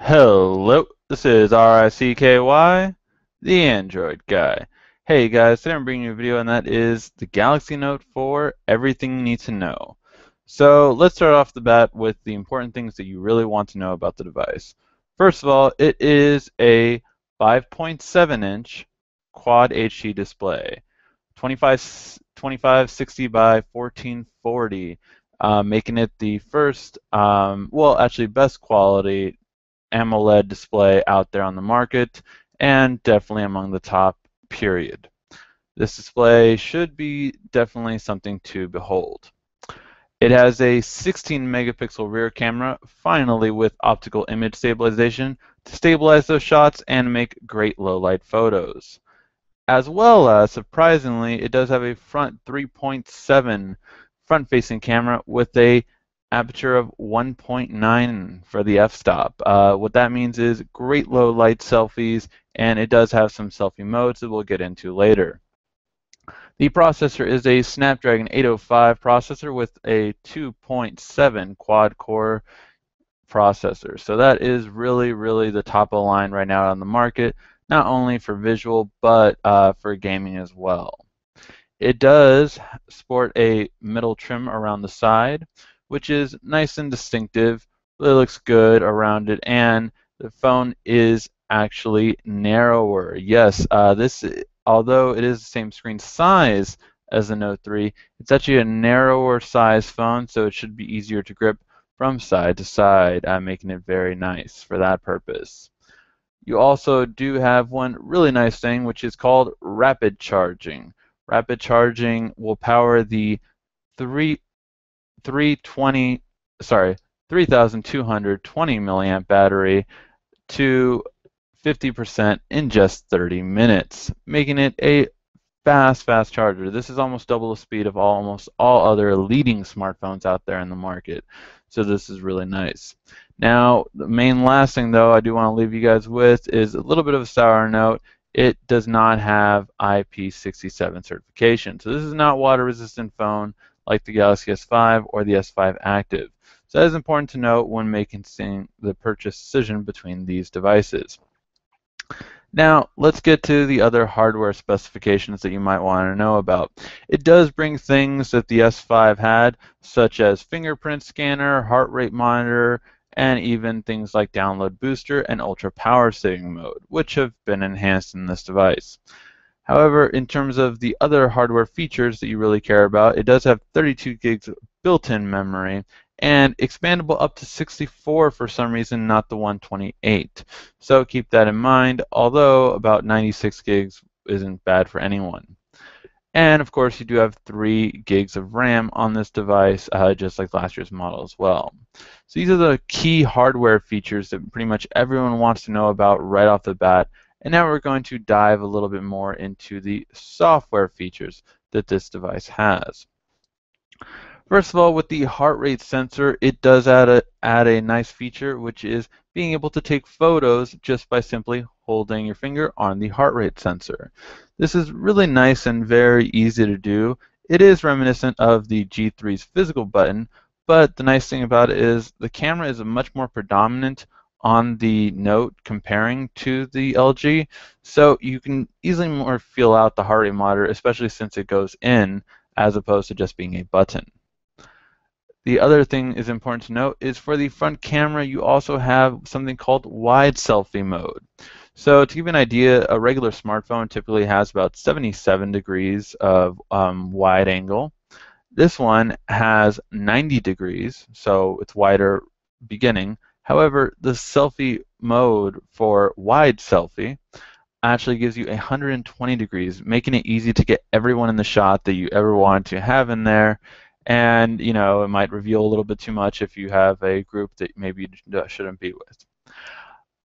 Hello, this is RICKY, the Android guy. Hey guys, today I'm bringing you a video and that is the Galaxy Note 4, everything you need to know. So let's start off the bat with the important things that you really want to know about the device. First of all, it is a 5.7-inch Quad HD display, 2560 by 1440, making it the first, well actually best quality AMOLED display out there on the market, and definitely among the top, period. This display should be definitely something to behold. It has a 16 megapixel rear camera, finally with optical image stabilization to stabilize those shots and make great low light photos. As well as, surprisingly, it does have a front 3.7 front-facing camera with a aperture of 1.9 for the f-stop. What that means is great low light selfies, and it does have some selfie modes that we'll get into later. The processor is a Snapdragon 805 processor with a 2.7 quad-core processor. So that is really the top of the line right now on the market, not only for visual, but for gaming as well. It does sport a metal trim around the side, which is nice and distinctive. Really looks good around it, and the phone is actually narrower. Yes, although it is the same screen size as the Note 3, it's actually a narrower size phone, so it should be easier to grip from side to side, making it very nice for that purpose. You also do have one really nice thing, which is called rapid charging. Rapid charging will power the 3220 milliamp battery to 50% in just 30 minutes, making it a fast charger. This is almost double the speed of almost all other leading smartphones out there in the market. So this is really nice. Now, the main last thing though I do want to leave you guys with is a little bit of a sour note. It does not have IP67 certification. So this is not water resistant phone like the Galaxy S5 or the S5 Active. So that is important to note when making the purchase decision between these devices. Now, let's get to the other hardware specifications that you might want to know about. It does bring things that the S5 had, such as fingerprint scanner, heart rate monitor, and even things like download booster and ultra power saving mode, which have been enhanced in this device. However, in terms of the other hardware features that you really care about, it does have 32 gigs of built-in memory and expandable up to 64 for some reason, not the 128. So keep that in mind, although about 96 gigs isn't bad for anyone. And of course, you do have 3 gigs of RAM on this device, just like last year's model as well. So these are the key hardware features that pretty much everyone wants to know about right off the bat. And now we're going to dive a little bit more into the software features that this device has. First of all, with the heart rate sensor, it does add a nice feature, which is being able to take photos just by simply holding your finger on the heart rate sensor. This is really nice and very easy to do. It is reminiscent of the G3's physical button, but the nice thing about it is the camera is much more predominant on the Note comparing to the LG, so you can easily more feel out the heart rate monitor, especially since it goes in as opposed to just being a button. The other thing is important to note is for the front camera, you also have something called wide selfie mode. So to give you an idea, a regular smartphone typically has about 77 degrees of wide angle. This one has 90 degrees, so it's wider beginning. However, the selfie mode for wide selfie actually gives you 120 degrees, making it easy to get everyone in the shot that you ever want to have in there. And you know, it might reveal a little bit too much if you have a group that maybe you shouldn't be with.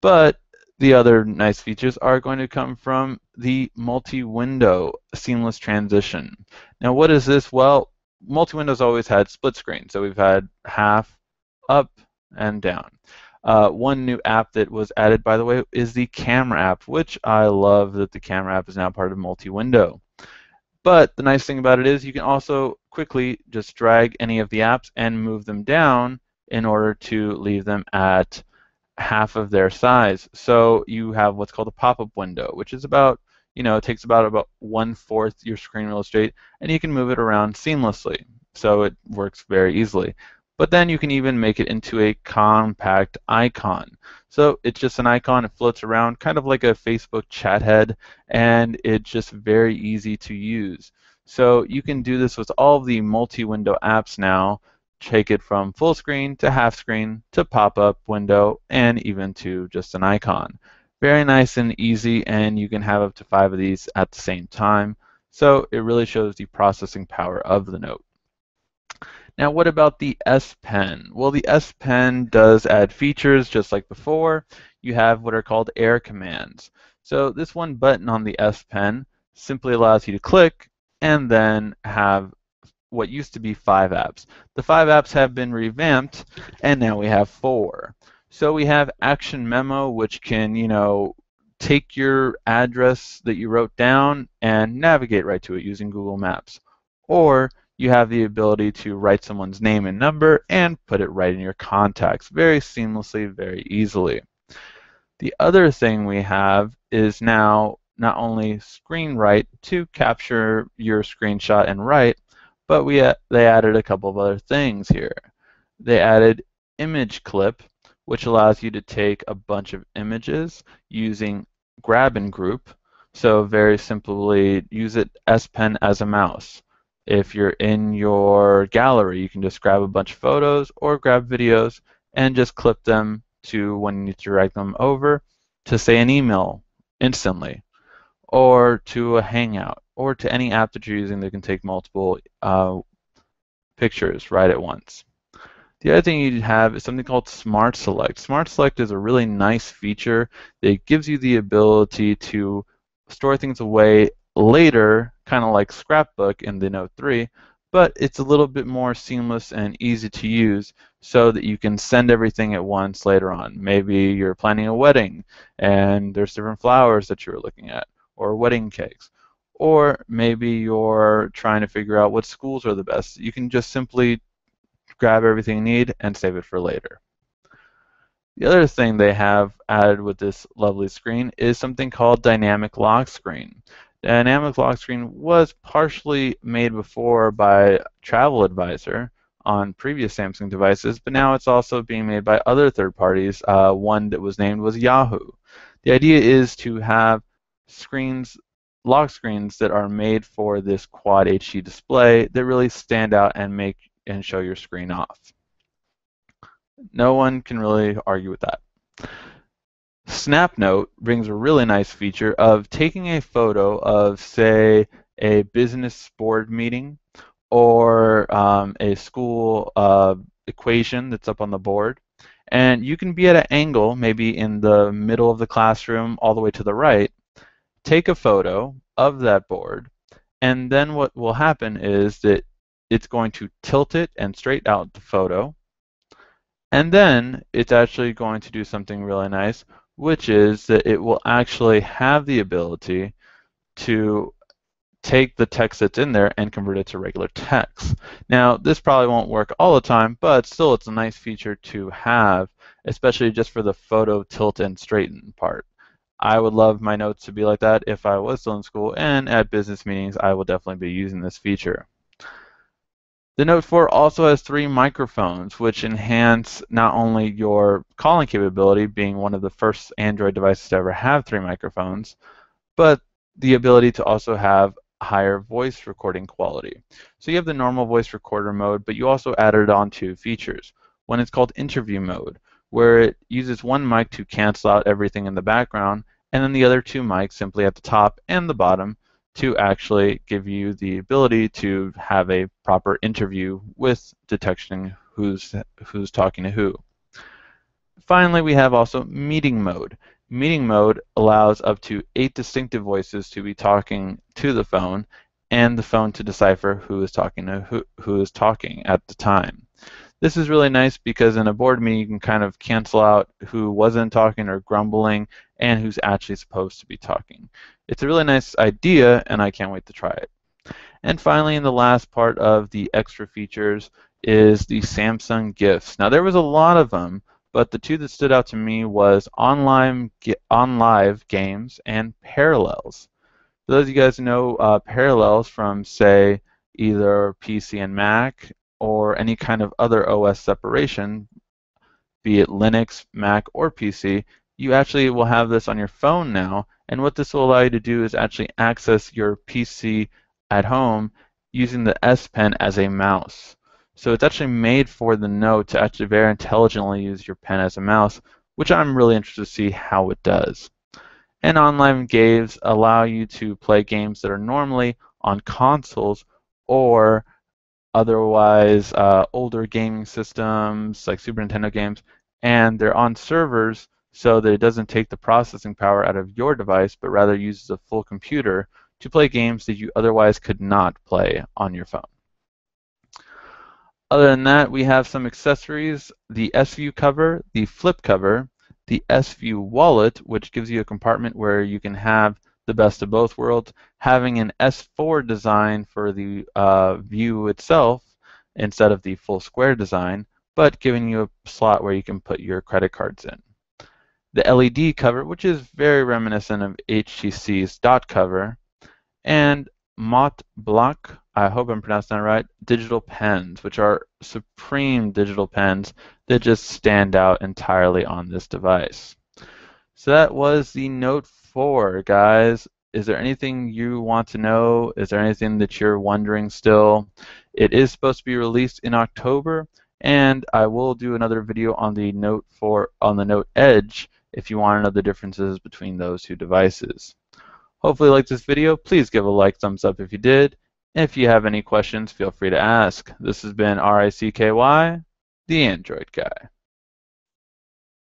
But the other nice features are going to come from the multi-window seamless transition. Now, what is this? Well, multi-window's always had split screen, so we've had half up and down. One new app that was added, by the way, is the camera app, which I love that the camera app is now part of multi-window. But the nice thing about it is you can also quickly just drag any of the apps and move them down in order to leave them at half of their size. So you have what's called a pop-up window, which is about, it takes about 1/4 your screen real estate, and you can move it around seamlessly. So it works very easily. But then you can even make it into a compact icon. So it's just an icon, it floats around kind of like a Facebook chat head, and it's just very easy to use. So you can do this with all of the multi-window apps now, take it from full screen to half screen to pop-up window and even to just an icon. Very nice and easy, and you can have up to 5 of these at the same time. So it really shows the processing power of the Note. Now, what about the S Pen? Well, the S Pen does add features just like before. You have what are called air commands. So this one button on the S Pen simply allows you to click and then have what used to be 5 apps. The 5 apps have been revamped, and now we have 4. So we have Action Memo, which can, take your address that you wrote down and navigate right to it using Google Maps. Or you have the ability to write someone's name and number and put it right in your contacts very seamlessly, very easily. The other thing we have is now not only screen write to capture your screenshot and write, but they added a couple of other things here. They added image clip, which allows you to take a bunch of images using grab and group. So very simply use it S Pen as a mouse. If you're in your gallery, you can just grab a bunch of photos or grab videos and just clip them to when you need to drag them over to, say, an email instantly, or to a Hangout, or to any app that you're using that can take multiple pictures right at once. The other thing you have is something called Smart Select. Smart Select is a really nice feature that gives you the ability to store things away later, kind of like Scrapbook in the Note 3, but it's a little bit more seamless and easy to use so that you can send everything at once later on. Maybe you're planning a wedding and there's different flowers that you're looking at, or wedding cakes. Or maybe you're trying to figure out what schools are the best. You can just simply grab everything you need and save it for later. The other thing they have added with this lovely screen is something called Dynamic Lock Screen. Dynamic Lock Screen was partially made before by Travel Advisor on previous Samsung devices, but now it's also being made by other third parties. One that was named was Yahoo. The idea is to have lock screens that are made for this Quad HD display that really stand out and show your screen off. No one can really argue with that. SnapNote brings a really nice feature of taking a photo of, say, a business board meeting or a school equation that's up on the board. And you can be at an angle, maybe in the middle of the classroom all the way to the right, take a photo of that board, and then what will happen is that it's going to tilt it and straighten out the photo. And then it's actually going to do something really nice, which is that it will actually have the ability to take the text that's in there and convert it to regular text. Now, this probably won't work all the time, but still it's a nice feature to have, especially just for the photo tilt and straighten part. I would love my notes to be like that if I was still in school, and at business meetings I will definitely be using this feature. The Note 4 also has 3 microphones, which enhance not only your calling capability, being one of the first Android devices to ever have 3 microphones, but the ability to also have higher voice recording quality. So you have the normal voice recorder mode, but you also added on 2 features. One is called interview mode, where it uses one mic to cancel out everything in the background, and then the other 2 mics simply at the top and the bottom to actually give you the ability to have a proper interview with detection who's talking to who. Finally, we have also meeting mode. Meeting mode allows up to 8 distinctive voices to be talking to the phone, and the phone to decipher who is talking to who is talking at the time. This is really nice because in a board meeting you can kind of cancel out who wasn't talking or grumbling and who's actually supposed to be talking. It's a really nice idea, and I can't wait to try it. And finally, in the last part of the extra features is the Samsung gifts. Now, there was a lot of them, but the two that stood out to me was on live games and parallels. For those of you guys who know parallels from, say, either PC and Mac or any kind of other OS separation, be it Linux, Mac, or PC, you actually will have this on your phone now. And what this will allow you to do is actually access your PC at home using the S Pen as a mouse. So it's actually made for the Note to actually very intelligently use your pen as a mouse, which I'm really interested to see how it does. And online games allow you to play games that are normally on consoles or otherwise older gaming systems like Super Nintendo games, and they're on servers so that it doesn't take the processing power out of your device, but rather uses a full computer to play games that you otherwise could not play on your phone. Other than that, we have some accessories: the S-View cover, the flip cover, the S-View wallet, which gives you a compartment where you can have the best of both worlds, having an S4 design for the view itself instead of the full square design, but giving you a slot where you can put your credit cards in. The LED cover, which is very reminiscent of HTC's dot cover, and Mott Block, I hope I'm pronouncing that right, digital pens, which are supreme digital pens that just stand out entirely on this device. So that was the Note 4, guys. Is there anything you want to know? Is there anything that you're wondering still? It is supposed to be released in October, and I will do another video on the Note 4 on the Note Edge if you want to know the differences between those two devices. Hopefully you liked this video. Please give a like, thumbs up if you did. And if you have any questions, feel free to ask. This has been RICKY, the Android Guy.